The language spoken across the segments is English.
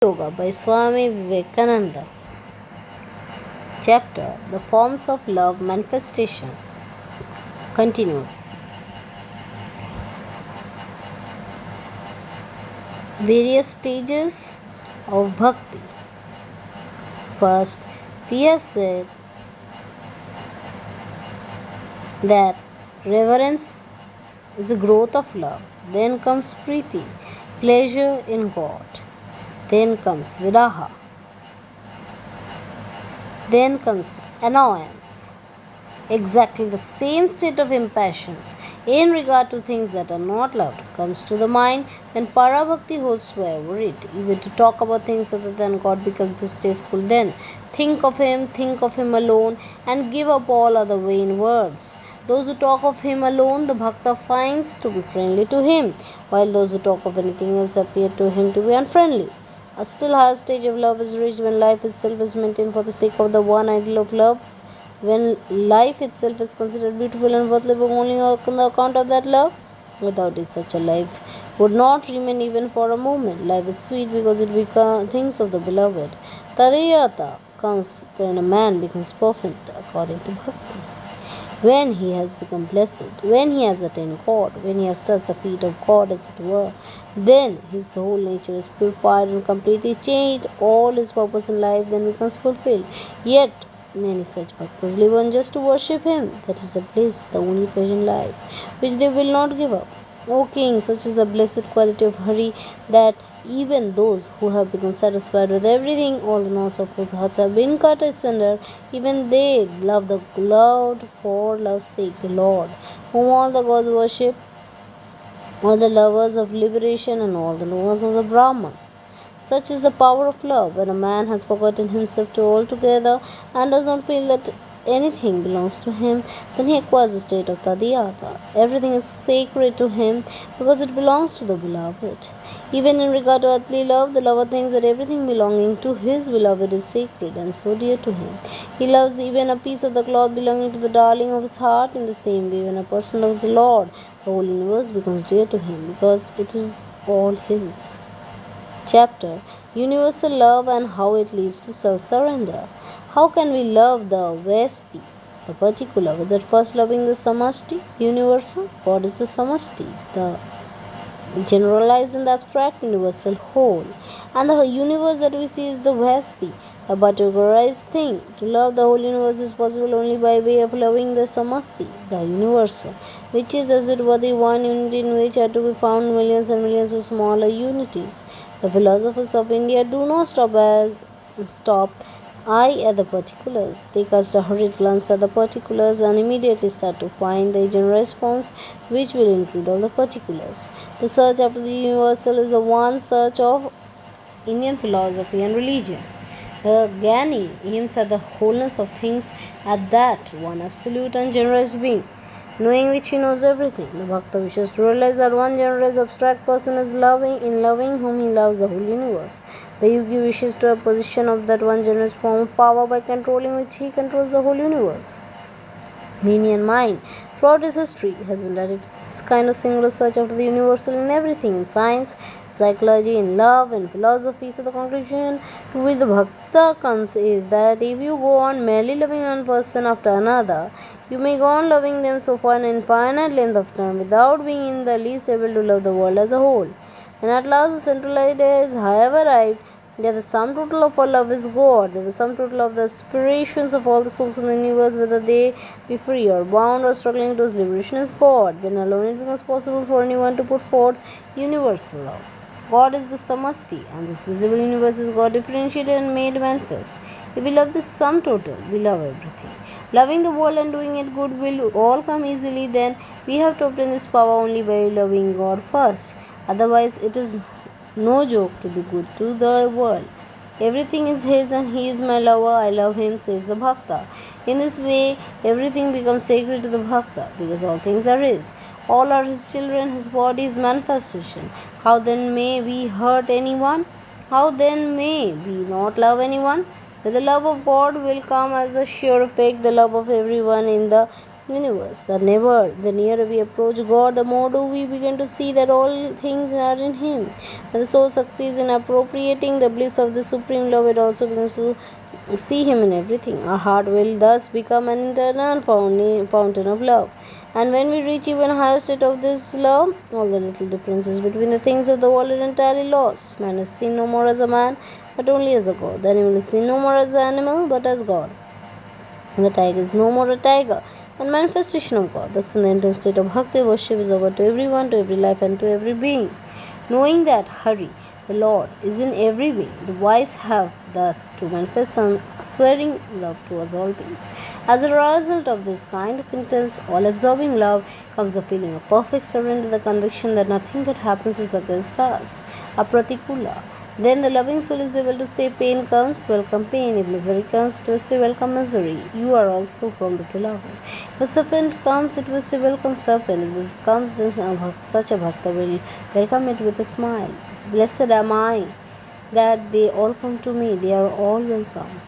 Yoga by Swami Vivekananda. Chapter The Forms of Love Manifestation. Continued. Various stages of Bhakti. First, we have said that reverence is a growth of love. Then comes Priti, pleasure in God. Then comes Viraha. Then comes annoyance. Exactly the same state of impatience in regard to things that are not loved comes to the mind when Parabhakti holds sway over it. Even to talk about things other than God becomes distasteful then. Think of Him alone, and give up all other vain words. Those who talk of Him alone, the Bhakta finds to be friendly to Him, while those who talk of anything else appear to him to be unfriendly. A still higher stage of love is reached when life itself is maintained for the sake of the one ideal of love. When life itself is considered beautiful and worth living only on the account of that love. Without it, such a life would not remain even for a moment. Life is sweet because it thinks of the beloved. Tadayata comes when a man becomes perfect according to Bhakti. When he has become blessed, when he has attained God, when he has touched the feet of God as it were, then his whole nature is purified and completely changed. All his purpose in life then becomes fulfilled. Yet many such bhaktas live on just to worship him. That is the bliss, the only pleasure in life, which they will not give up. O King, such is the blessed quality of Hari that even those who have become satisfied with everything, all the knots of whose hearts have been cut asunder, even they love the Lord for love's sake, the Lord, whom all the gods worship, all the lovers of liberation and all the lovers of the Brahman. Such is the power of love. When a man has forgotten himself to altogether and does not feel that anything belongs to him, then he acquires the state of Tadiyata. Everything is sacred to him because it belongs to the beloved. Even in regard to earthly love, the lover thinks that everything belonging to his beloved is sacred and so dear to him. He loves even a piece of the cloth belonging to the darling of his heart. In the same way, when a person loves the Lord, the whole universe becomes dear to him because it is all his. Chapter Universal Love and How It Leads to Self-Surrender. How can we love the Vyasti, the particular, without first loving the Samashti, the universal? God is the Samashti, the generalized and the abstract universal whole. And the universe that we see is the Vyasti, the particularized thing. To love the whole universe is possible only by way of loving the Samasti, the universal, which is as it were the one unity in which are to be found millions and millions of smaller unities. The philosophers of India do not stop at the particulars. They cast a hurried glance at the particulars and immediately start to find the generalized forms which will include all the particulars. The search after the universal is the one search of Indian philosophy and religion. The Gyani aims at the wholeness of things, at that one absolute and generous being, knowing which he knows everything. The Bhakta wishes to realize that one generous abstract person is loving whom he loves the whole universe. The Yogi wishes to have possession of that one generous form of power by controlling which he controls the whole universe. Many and mind, throughout his history, has been directed to this kind of singular search after the universal in everything, in science, psychology, in love, and philosophy. So the conclusion to which the Bhakta comes is that if you go on merely loving one person after another, you may go on loving them so for an infinite length of time without being in the least able to love the world as a whole. And at last the central idea is, however, arrived that the sum total of all love is God, that the sum total of the aspirations of all the souls in the universe, whether they be free or bound or struggling towards liberation, is God. Then alone it becomes possible for anyone to put forth universal love. God is the Samasti, and this visible universe is God differentiated and made manifest. If we love this sum total, we love everything. Loving the world and doing it good will all come easily. Then we have to obtain this power only by loving God first. Otherwise, it is no joke to be good to the world. Everything is his and he is my lover. I love him, says the Bhakta. In this way, everything becomes sacred to the Bhakta because all things are his. All are his children, his body is manifestation. How then may we hurt anyone? How then may we not love anyone? With the love of God will come as a sure effect the love of everyone in the universe. The nearer we approach God, the more do we begin to see that all things are in Him. When the soul succeeds in appropriating the bliss of the Supreme Love, it also begins to see Him in everything. Our heart will thus become an internal fountain of love. And when we reach even a higher state of this love, all the little differences between the things of the world are entirely lost. Man is seen no more as a man, but only as a god. The animal is seen no more as an animal, but as God. And the tiger is no more a tiger, but manifestation of God. Thus, in the intense state of bhakti, worship is over to everyone, to every life, and to every being. Knowing that Hari, the Lord, is in every being, the wise have thus to manifest unswearing love towards all beings. As a result of this kind of intense, all-absorbing love comes the feeling of perfect surrender, the conviction that nothing that happens is against us, apratikula. Then the loving soul is able to say, pain comes, welcome pain. If misery comes, it will say, welcome misery. You are also from the beloved. If a serpent comes, it will say, welcome serpent. If it comes, then such a bhakta will welcome it with a smile. Blessed am I that they all come to me. They are all welcome.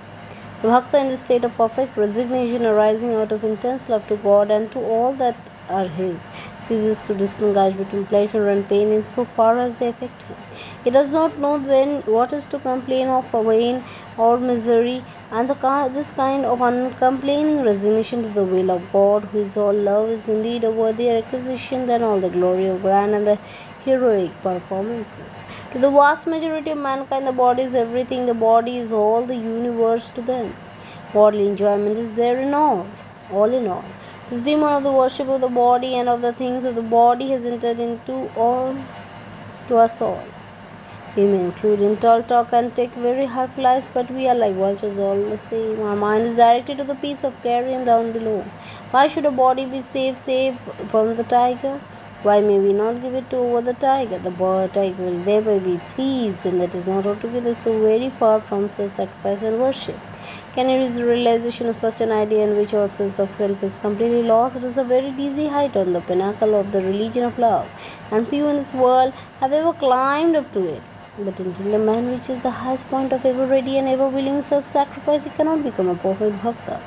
The bhakta in the state of perfect resignation arising out of intense love to God and to all that are his ceases to distinguish between pleasure and pain in so far as they affect him. He does not know when what is to complain of pain or misery, and this kind of uncomplaining resignation to the will of God, who is all love, is indeed a worthier acquisition than all the glory of grand and the heroic performances. To the vast majority of mankind, the body is everything, the body is all the universe to them. Bodily enjoyment is there in all in all. This demon of the worship of the body and of the things of the body has entered into to us all. We may include in tall talk and take very high flights, but we are like vultures all the same. Our mind is directed to the piece of carrion down below. Why should a body be safe from the tiger? Why may we not give it over the tiger? The tiger will thereby be pleased, and that is not altogether so very far from self-sacrifice and worship. Can you reach the realization of such an idea in which all sense of self is completely lost? It is a very dizzy height on the pinnacle of the religion of love, and few in this world have ever climbed up to it. But until a man reaches the highest point of ever ready and ever willing self-sacrifice, he cannot become a perfect bhakta.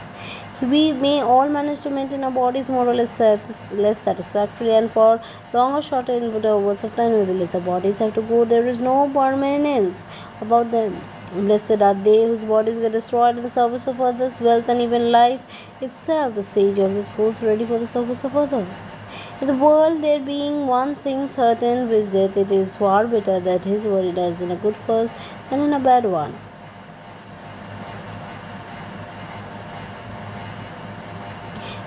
We may all manage to maintain our bodies more or less satisfactorily, and for long or short intervals of time, nevertheless, our bodies have to go. There is no permanence about them. Blessed are they whose bodies get destroyed in the service of others, wealth and even life itself. The sage always holds ready for the service of others. In the world, there being one thing certain, with death, it is far better that his body dies in a good cause than in a bad one.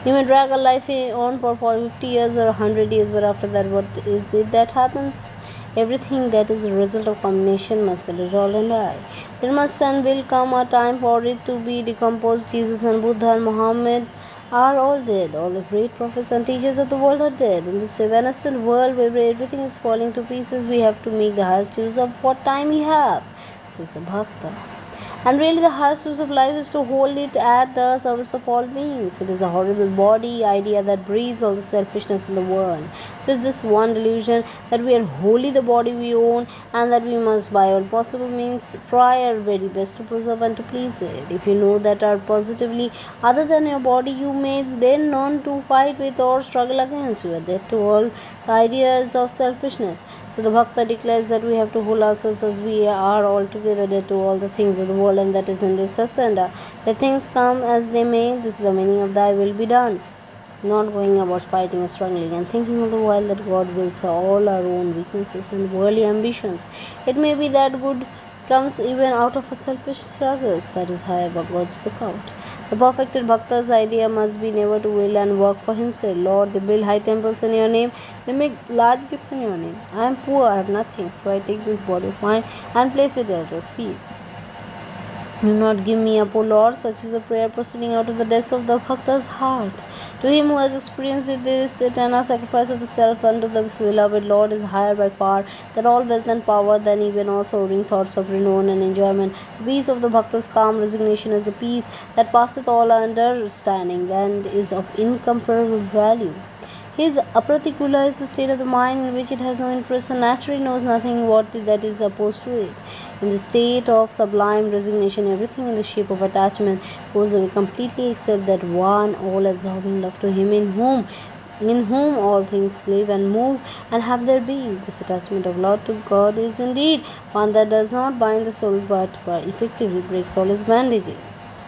You may drag a life on for 50 years or 100 years, but after that, what is it that happens? Everything that is the result of combination must get dissolved and die. There must and will come a time for it to be decomposed. Jesus and Buddha and Muhammad are all dead. All the great prophets and teachers of the world are dead. In this evanescent world where everything is falling to pieces, we have to make the highest use of what time we have, says the Bhakta. And really, the highest use of life is to hold it at the service of all beings. It is a horrible body idea that breeds all the selfishness in the world. Just this one delusion that we are wholly the body we own, and that we must, by all possible means, try our very best to preserve and to please it. If you know that are positively other than your body, you may then none to fight with or struggle against. You are dead to all the ideas of selfishness. So the Bhakta declares that we have to hold ourselves as we are altogether dead to all the things of the world, and that is in this surrender. Let things come as they may. This is the meaning of thy will be done. Not going about fighting and struggling and thinking all the while that God wills all our own weaknesses and worldly ambitions. It may be that good comes even out of a selfish struggles that is high above God's lookout. The perfected bhakta's idea must be never to will and work for himself. Lord, they build high temples in your name, they make large gifts in your name. I am poor, I have nothing, so I take this body of mine and place it at your feet. Do not give me up, O Lord. Such is the prayer proceeding out of the depths of the bhakta's heart. To him who has experienced it, this eternal sacrifice of the self unto the beloved Lord is higher by far than all wealth and power, than even all soaring thoughts of renown and enjoyment. The peace of the bhakta's calm resignation is the peace that passeth all understanding and is of incomparable value. His apratikula is a state of the mind in which it has no interest and naturally knows nothing what that is opposed to it. In the state of sublime resignation, everything in the shape of attachment goes away completely except that one all-absorbing love to Him in whom all things live and move and have their being. This attachment of love to God is indeed one that does not bind the soul but effectively breaks all its bandages.